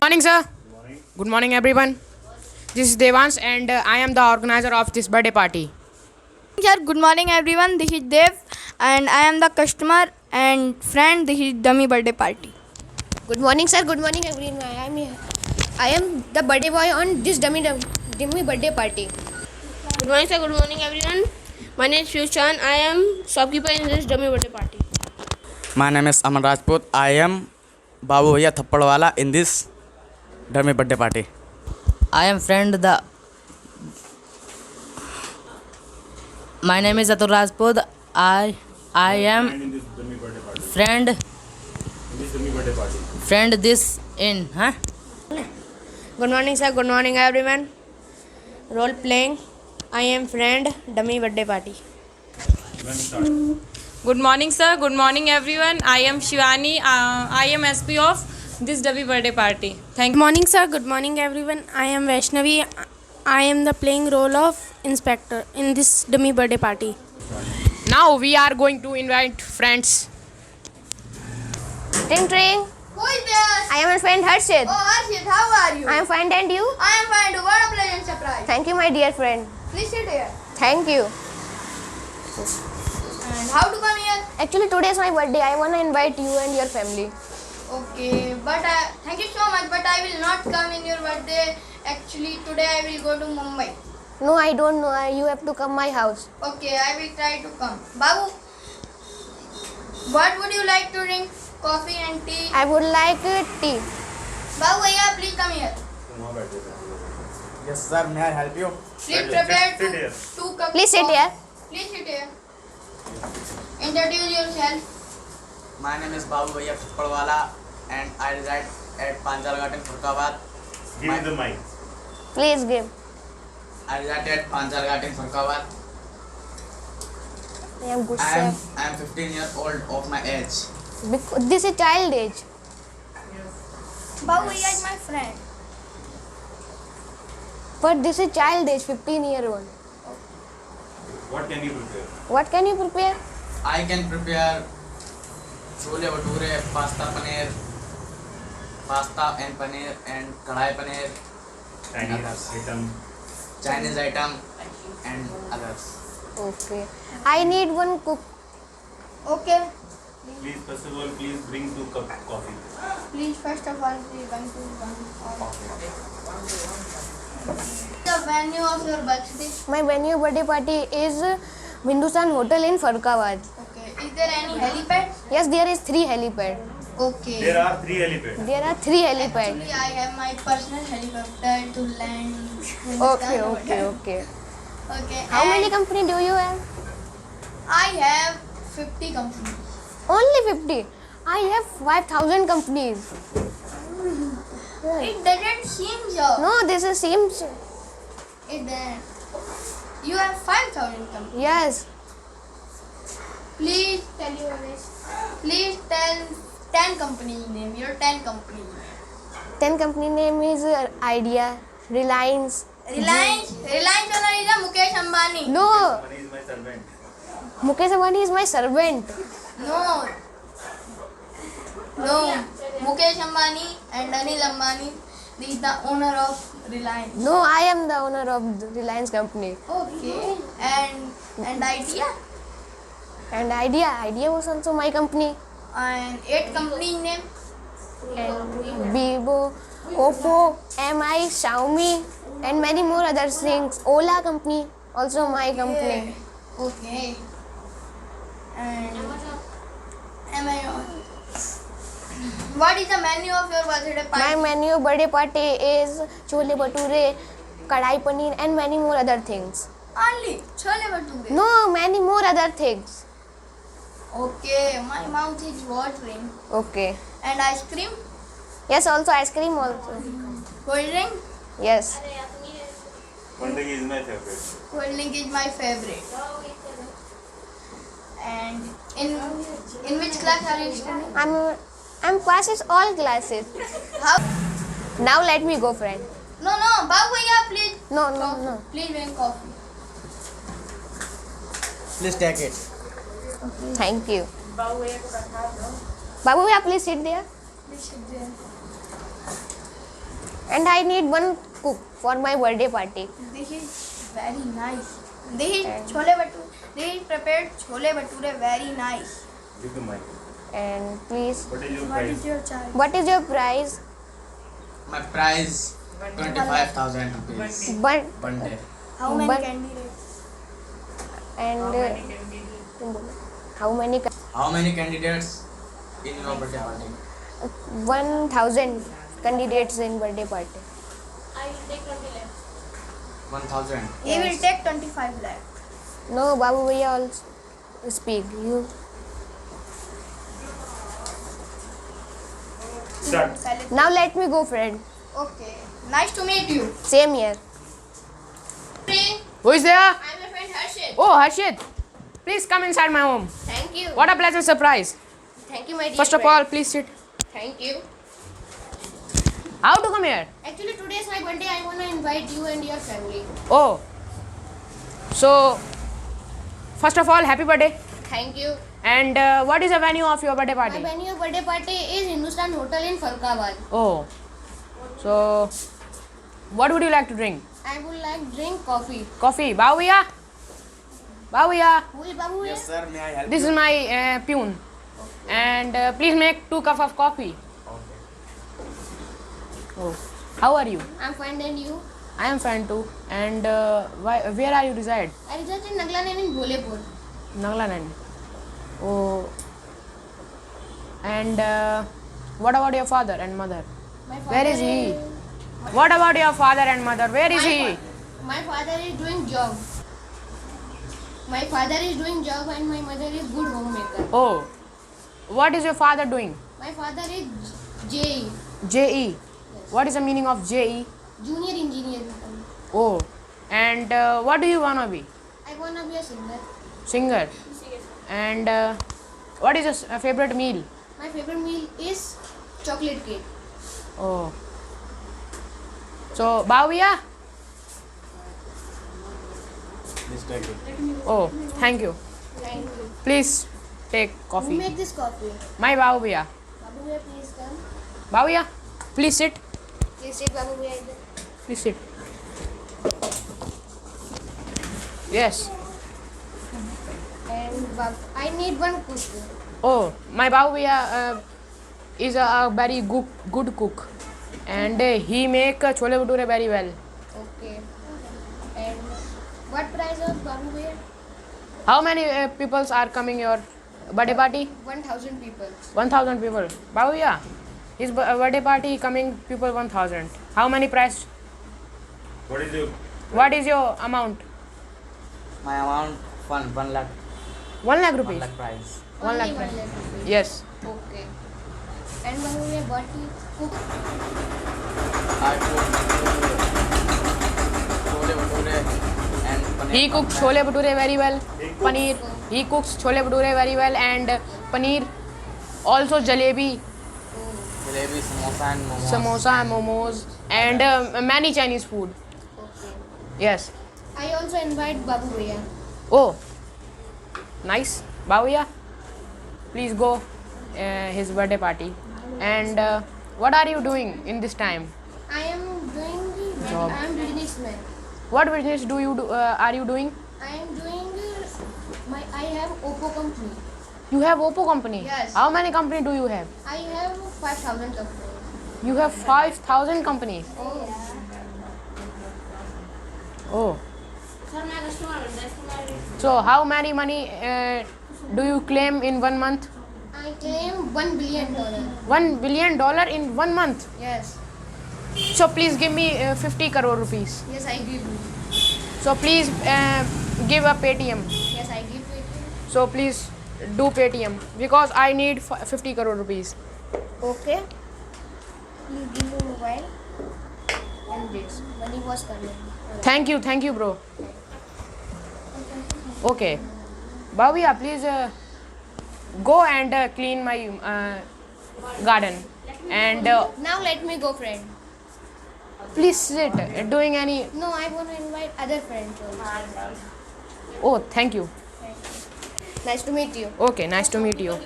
Morning, sir. Good morning, everyone. This is Devans, and I am the organizer of this birthday party. Sir, good morning everyone. This is Dev and I am the customer and friend. This is dummy birthday party. Good morning, sir. Good morning, everyone. I am the birthday boy on this dummy birthday party. Good morning, sir. Good morning, everyone. My name is Shushan. I am shopkeeper in this dummy birthday party. My name is Aman Rajput. I am Babu Bhaiya Thappadwala in this dummy birthday party. I am friend the. My name is Atul Rajput. I am friend this in Good morning, sir. Good morning, everyone. Role playing. I am friend dummy birthday party. Good morning, sir. Good morning, everyone. I am Shivani. I am SP of this dummy birthday party. Thank Good morning sir. Good morning everyone. I am Vaishnavi. I am the playing role of inspector in this dummy birthday party. Now we are going to invite friends. Tring tring. Who is there? I am your friend Harshit. Oh, Harshit, how are you? I am fine, and you? I am fine. What a pleasant surprise. Thank you, my dear friend. Please sit here. Thank you. And how to come here? Actually, today is my birthday. I want to invite you and your family. Okay, but thank you so much. But I will not come in your birthday. Actually, today I will go to Mumbai. No, I don't know. You have to come my house. Okay, I will try to come. Babu, what would you like to drink? Coffee and tea? I would like tea. Babu, bhaiya, please come here. Yes, sir. May I help you? Please prepare two cups. Please sit of- here. Please sit here. Introduce yourself. My name is Babu Bhaiya Thappadwala and I reside at Panjal Garden, Furkabad. Give the mic. Please give. I reside at Panjal Garden, Furkabad. I am good, I sir. am 15 years old of my age. Because this is child age. Babu, bhaiya is my friend. But this is child age, 15-year-old. What can you prepare? What can you prepare? I can prepare chole bhature, pasta and paneer and kadhai paneer, Chinese item and others. Okay. I need one cook. Okay. Please, first of all, please bring 2 cups of coffee. Please, first of all, please one to one. The venue of your birthday. My venue birthday party is Bindusan Hotel in Farkabad. Okay. Is there any helipad? Yes, there is 3 helipad. Okay. There are 3 helipads. There are 3 helipad. Actually, I have my personal helicopter to land. in Okay, Hindustan okay, Hotel. okay. Okay. How and many company do you have? I have 50 companies. Only 50. I have 5,000 companies. It doesn't seem so. No, this is seems. It doesn't. You have 5,000 companies. Yes. Please tell your list. Please tell 10 companies name. Your 10 companies. 10 company name is Idea, Reliance. Reliance owner is a Mukesh Ambani. No, One is my servant. Mukesh Ambani is my servant. No. Mukesh Ambani and Anil Ambani is the owner of Reliance. No, I am the owner of the Reliance company. Okay. And Idea And Idea was also my company. and 8 company name. And Vivo, Oppo, MI, Xiaomi, and many more other things. Ola company, also my company. Okay. And am I on? What is the menu of your birthday My party? menu birthday party is chole bhature, kadai paneer, and many more other things. Only chole bhature. No, many more other things. Okay, my mouth is watering. Okay. And ice cream, Yes, also ice cream also. cold drink. Yes. One thing is my favorite. Cold drink is my favorite. And in which class are you studying? I'm passes all classes. How? Now let me go, friend. No, Babu bhaiya, please. No. Please bring coffee. Please take it. Thank you. Babu, please sit there. Please sit there. And I need one cook for my birthday party. This is very nice. This is chole bhature. This is prepared chole bhature. Very nice. Give the mic. And please, What is your What price? is your charge? what is your price? My price 25,000 rupees. But One day. How many But- candidates? and how many? How many candidates in your birthday party? 1,000 candidates in birthday party. I will take 20 lakhs. 1,000. He will take 25 lakhs. No, Babu Bhaiya also speak. You. Start. Silent. Now let me go, friend. Okay. Nice to meet you. Same here. Who is there? I'm your friend Harshit. Oh, Harshit. Please come inside my home. Thank you. What a pleasant surprise. Thank you, my dear First of friend. all, please sit. Thank you. How to come here? Actually, today is my birthday. I want to invite you and your family. Oh. So, first of all, happy birthday. Thank you. And what is the venue of your birthday My party? venue of birthday party is Hindustan Hotel in Farukhabad. Oh. So, what would you like to drink? I would like drink coffee. Coffee. Babu Bhaiya? Babu Bhaiya? Who is Babu here? Yes, sir. May I help This you? is my peon. And please make 2 cups of coffee. Oh. How are you? I'm fine, and you? I am fine too. And where are you reside? I reside in Naglanan in Bholepur. Nagaland. Oh. And what about your father and mother? My Where is father he? What about your father and mother? Where is My he? My father is doing job. My father is doing job and my mother is good homemaker. Oh. What is your father doing? My father is JE, JE. What is the meaning of JE? junior engineer. Oh. And what do you wanna be? I wanna be a singer. Singer. And what is your favorite meal? My favorite meal is chocolate cake. Oh. So, Babu Bhaiya? Please take it. Oh, thank you. Thank you. Please take Who coffee. make this coffee? My Babu Bhaiya. Babu Bhaiya, please come. Babu Bhaiya, please sit. Please sit, Babu Bhaiya. Please sit. Yes. And I need one cook. Oh, my Babu Bhaiya is a very good cook. And he make chole bhature very well. Okay. And what price of Babu Bhaiya? How many people are coming your birthday party? 1,000 people. 1,000 people. Babu Bhaiya, his birthday party coming people 1,000. How many price? What is your What is your amount? My amount 1 lakh. 1 lakh 1 rupees. lakh price. 1 lakh Only price. 1 lakh rupees. Yes. Okay. And Babu Bhaiya, what he cook? I cook chole bhature and paneer. He cooks chole bhature very well. Paneer. He cooks chole bhature very well and paneer. Also jalebi, Jalebi, samosa and momos. samosa and momos and many Chinese food. Okay. Yes. I also invite Babu Bhaiya. Oh, nice. Babu Bhaiya, please go his birthday party. And what are you doing in this time? I am doing Job. I am businessman. What business do you do? Are you doing? I am doing I have Oppo company. You have Oppo company. Yes. How many company do you have? I have 5,000 companies. You have 5,000 companies. Oh. Oh. Sir, my customer. So how many money do you claim in 1 month? I claim $1 billion. $1 billion in 1 month. Yes. So please give me 50 crore rupees. Yes, I give you. So please give a Paytm. Yes, I give it. So please do Paytm because I need 50 crore rupees. Okay. Please give me mobile and this. Money was coming. Thank you, bro. Okay. Babu Bhaiya, please go and clean my garden. And Now let me go, friend. please sit. Doing any? No, I want to invite other friends also. Oh, thank you. Nice to meet you. Okay, nice to meet you.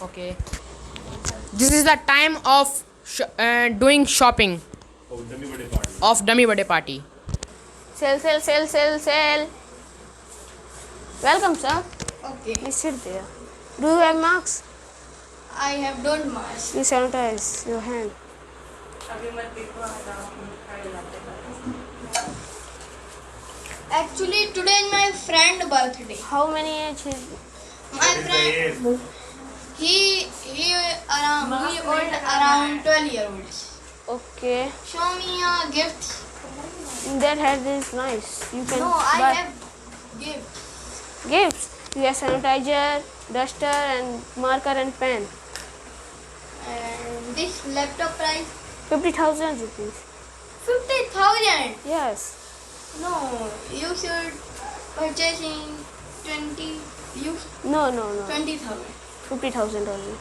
Okay. This is the time of doing shopping Oh, dummy birthday party. of dummy birthday party. Sell, sell, sell, sell, sell. Welcome, sir. Okay. Please sit there. Do you have marks? I have done mask. Please sanitize your hand. Actually, today is my friend birthday. How many age is? My friend, he old around 12-year-old. Okay. Show me a gift. That hat is nice. You can No, I buy have gift. gifts. You have sanitizer, duster, and marker and pen. And this laptop price 50,000 rupees. 50,000. Yes. No, you should purchase in 20. You No. 20,000. 50,000 only.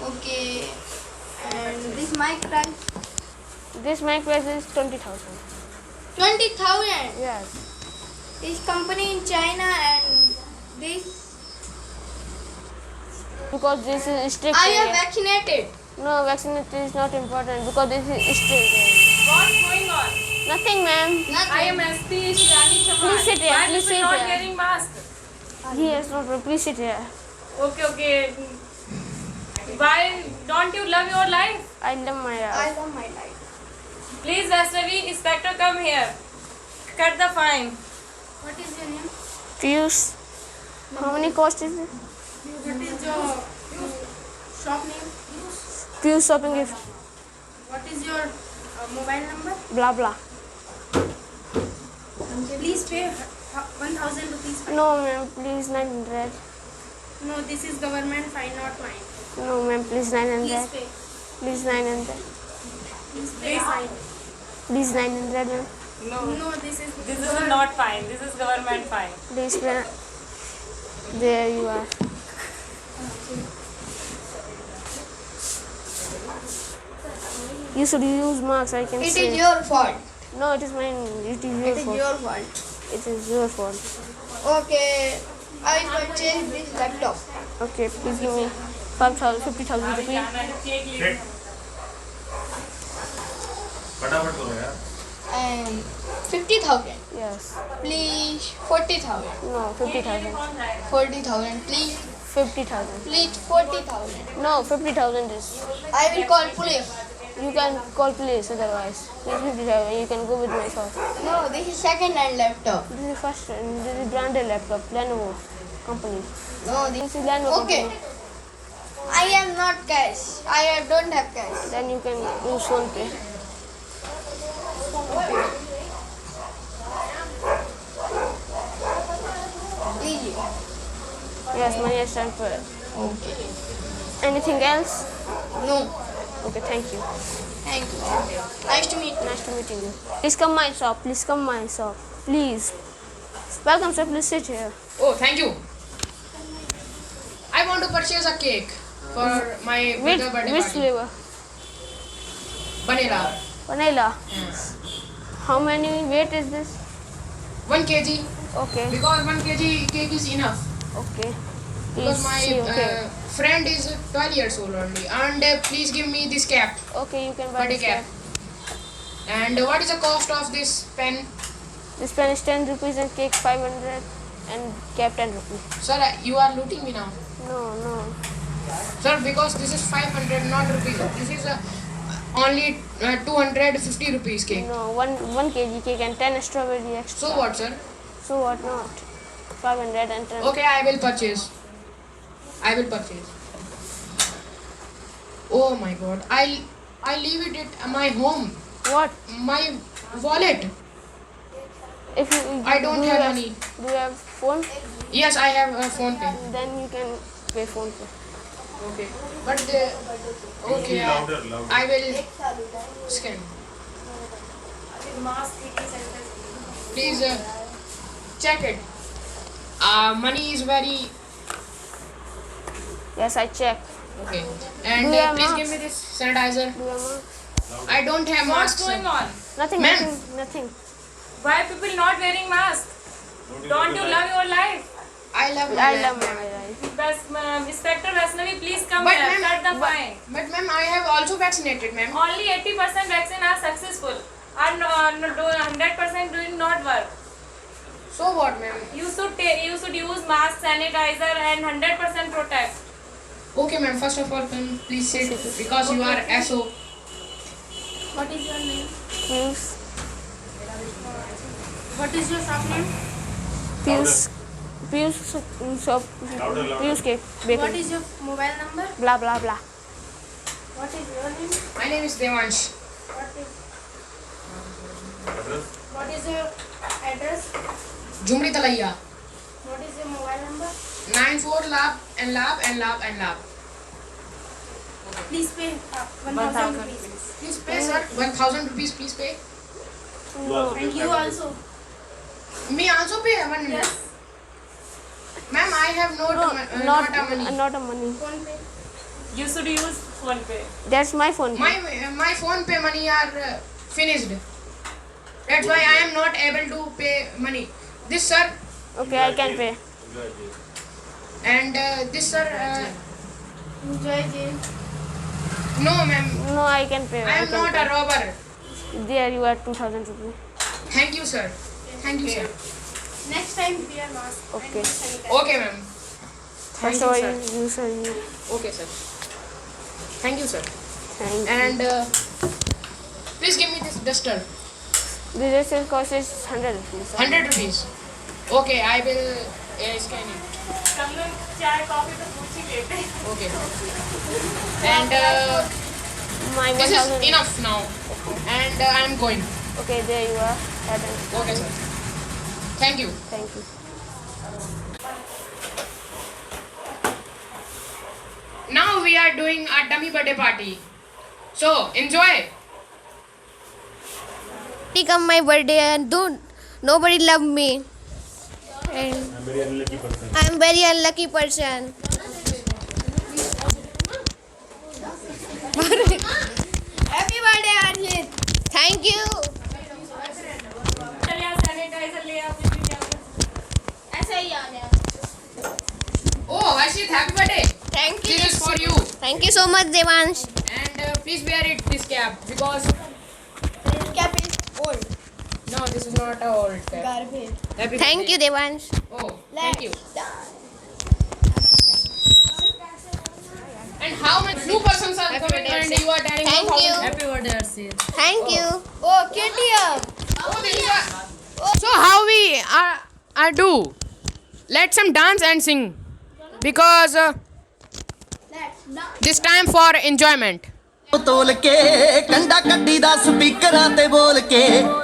Okay. And this mic price This mic price is 20,000. 20,000. Yes. This company in China and this. Because this is strict. Are you area. vaccinated? No, vaccination is not important because this is strict. area. What's going on? Nothing, ma'am. Nothing. I am SP Shivani Chauhan. Please sit here, Why please people sit not here. wearing mask? He has not. Please sit here. Okay. Why don't you love your life? I love my I love my life. Please, Vaishnavi, inspector, come here. Cut the fine. What is your name? Fuse. How many cost is it? What is your shop name? Fuse shopping gift. What is your mobile number? Blah blah. Please pay 1,000 rupees. No, ma'am. Please 900. No, this is government fine, not mine. No, ma'am. Please 900. Please pay. Please 900. Please pay fine. Please 900, ma'am. No, this is not fine. This is government fine. Please pay. There you are. You should use marks. I can It see. is your fault. No, it is mine. It is your It is fault. your fault. It is your fault. Okay, I will purchase this laptop. Okay, please give me 50,000 rupees. Sit. फटाफट करो यार. And 50,000. Yes. Please 40,000. No, 50,000. 40,000. Please, 50,000. please 40,000. No, 50,000 is. I will call police. You can call police otherwise. Please 50,000. You can go with my shop. No, this is second-hand laptop. This is first. This is branded laptop. Lenovo company. No, This this. is Lenovo Okay. company. I am not cash. Don't have cash. Then you can use PhonePe. Easy. Yes, money is transferred. Okay. Anything else? No. Okay, thank you. Thank you. Nice to meet you. Nice to meeting you. Please come my shop. Please come my shop. Please. Welcome, sir. Please sit here. Oh, thank you. I want to purchase a cake for my Which birthday which party. flavor? Vanilla. Vanilla. Yes. How many weight is this? 1 kg. Okay. Because 1 kg cake is enough. Okay. Please Because my see. Okay. friend is 12 years old only. And please give me this cap. Okay, you can buy Birthday this cap. cap. And what is the cost of this pen? This pen is 10 rupees and cake 500 and cap 10 rupees. Sir, you are looting me now. No. Sir, because this is 500, not rupees. This is only 250 rupees cake. No, 1 kg cake and 10 strawberry extra. So what, sir? So what not? 500 and 10. Okay, I will purchase. Oh my god. I leave it at my home. What? My wallet. If you I don't do have you money. Do you have phone? Yes, I have a phone pay. Then you can pay phone pay. Okay. But okay, Louder. I will scan. Please check it. Money is very Yes, I check. okay. And Do you have please marks? give me this sanitizer. Do you have marks? I don't have What's masks. going on? Nothing. Why people not wearing mask? Don't you love your life? I love my I life. love ma'am. my life. Inspector Vaishnavi, please come But here. ma'am, Cut the fine. but ma'am, I have also vaccinated, ma'am. Only 80% vaccine are successful. And 100% doing not work. So what, ma'am? You should use mask, sanitizer, and 100% protect. Okay, ma'am. First of all, can please sit because you are SO. What is your name? Piyush. What is your shop name? Piyush. Piyush shop. Piyush cake What bakery. is your mobile number? Blah blah blah. What is your name? My name is Devansh. What is your address? Jumri Talaiya. What is your mobile number? 94 lab and lab and lab and lab. Please pay 1,000 rupees. Please pay, sir. 1,000 rupees. Please pay. And you also. Me also pay 100. Yes. Ma'am, I have not a money. Not a money. Phone pay. You should use PhonePe. That's my phone. My phone pay money are finished. That's why I am not able to pay money. This sir Okay, I can pay. and this sir. Enjoy jail. No, ma'am. No, I can pay. I am can not pay. a robber. There you are 2,000 rupees. Thank you, sir. Thank you, sir. Next time wear mask. Okay. And sanitizer. Okay, ma'am. Thank First of you, all, sir. you sir. You. Okay, sir. Thank you, sir. Thank you. And please give me this duster. The register cost is 100 rupees. 100 rupees. Okay, I will scan it. हम लोग चाय coffee तो पूछ ही लेते हैं. Okay. And My this is 1,000. enough now. And I am going. Okay, there you are. Seven. Okay, sir. Thank you. Thank you. Now we are doing a dummy birthday party. So enjoy. Come my birthday and nobody love me. And I'm very unlucky person. I am very unlucky person. Happy birthday, Arjit. Thank you. चल यार sanitiser ले आ कुछ भी क्या. ऐसा ही आ गया. Oh, Harshit, happy birthday. Thank you. This is for you. Thank you so much, Devansh. And please wear it this cap because This cap is old. no, this is not a old cap. Garbage. Happy Thank birthday. you, Devansh. Oh, thank you. And how many new persons are coming and you are telling Thank 1,000? you. Happy birthday, Arshit. Thank you. Oh, KTM. Oh, this is a... So how we are do? Let's some dance and sing because this time for enjoyment. ਤੋਲ ਕੇ ਕੰਡਾ ਕੱਢੀ ਦਾ ਸਪੀਕਰਾਂ ਤੇ ਬੋਲ ਕੇ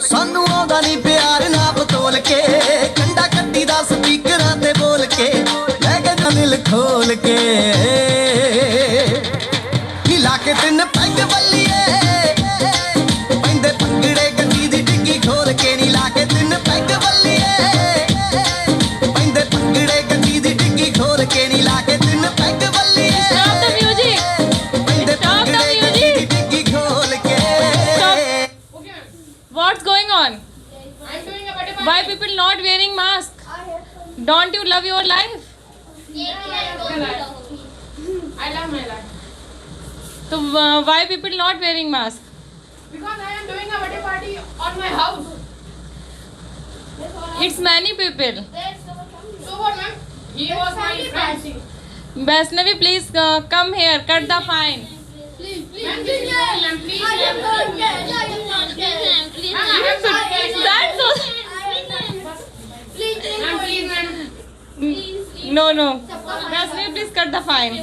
ਸਾਨੂੰ ਆਉਂਦਾ ਨਹੀਂ ਪਿਆਰ ਨਾ ਬਤੋਲ ਕੇ ਕੰਡਾ ਕੱਢੀ ਦਾ ਸਪੀਕਰਾਂ ਤੇ ਬੋਲ ਕੇ ਲੈ ਕੇ ਦਿਲ ਖੋਲ ਕੇ ਹਿਲਾ ਕੇ ਤਿੰਨ ਪੈਗ ਬੱਲੀਏ ਪੈਂਦੇ ਭੰਗੜੇ ਗੱਡੀ ਦੀ ਡਿੱਗੀ ਖੋਲ ਕੇ ਨੀ ਲਾ ਕੇ ਤਿੰਨ ਪੈਗ ਬੱਲੀਏ ਪੈਂਦੇ ਭੰਗੜੇ ਗੱਡੀ ਦੀ ਡਿੱਗੀ ਖੋਲ ਕੇ ਨੀ ਲਾ ਕੇ ਤਿੰਨ peg Baliye Stop the music. ਪੈਂਦੇ Stop the ਭੰਗੜੇ music. ਗੱਡੀ ਦੀ ਡਿੱਗੀ ਖੋਲ ਕੇ What's going on? I'm doing a birthday party. Why people not wearing mask? Don't you love your life? I love my life So why people not wearing mask? because I am doing a birthday party on my house. It's many people. So what, ma'am? He was my friend. Vaishnavi, please come here. Cut the fine. Ma'am, please, ma'am, please, ma'am. That's so. Ma'am, please, ma'am. No, no. Vaishnavi, please cut the fine.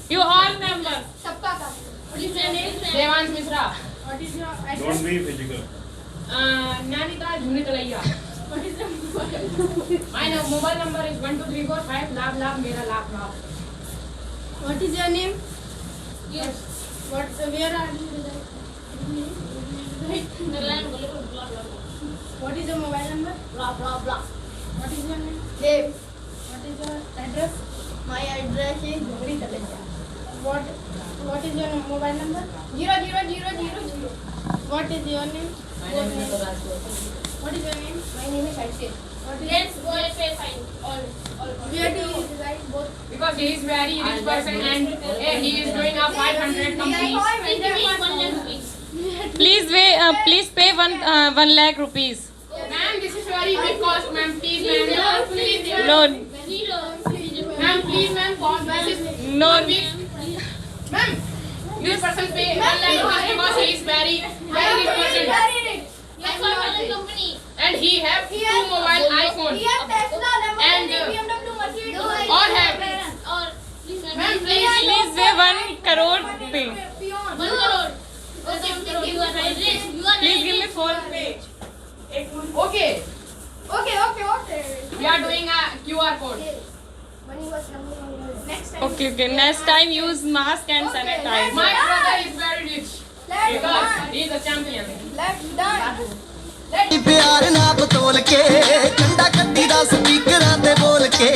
You all members. Devansh Mishra. Don't be physical. Nainital Jumri Talaiya. My mobile number is 12345 लाभ लाभ मेरा लाभ लाभ. What is your name? Yes. Where are you? What is your mobile number? Blah blah blah. What is your name? Dave. What is your address? My address is Jumri Talaiya. What is your mobile number? 00000. What is your name? What is your name? My name is Harshit. Let's go and pay fine. All. Where do you reside? Both. Because he is very rich person and he is doing a 500 companies. Please pay 1 lakh rupees. Ma'am, this is very big cost, ma'am. Please, ma'am. Please, No, ma'am, please, ma'am. Cost, this is no. ma'am. This person pay 1 lakh rupees because he is very rich person. Let's go to company. And he have 2 mobile iPhone. He has Tesla, And, Lamborghini, BMW, Mercedes. all have. Or please, Ma'am, please. Please pay 1 crore pay. 1 crore. Okay, you are right. You are Please give me 4 page. Okay. Okay. We are doing a QR code. Next time. Okay. Next time use mask and sanitize. My brother is very rich. Let's Because done. he is a champion. Let's done. ਪਿਆਰ ਨਾਪ ਤੋਲ ਕੇ ਚੰਡਾ ਕੱਢੀ ਦਾ ਸਪੀਕਰਾਂ ਤੇ ਬੋਲ ਕੇ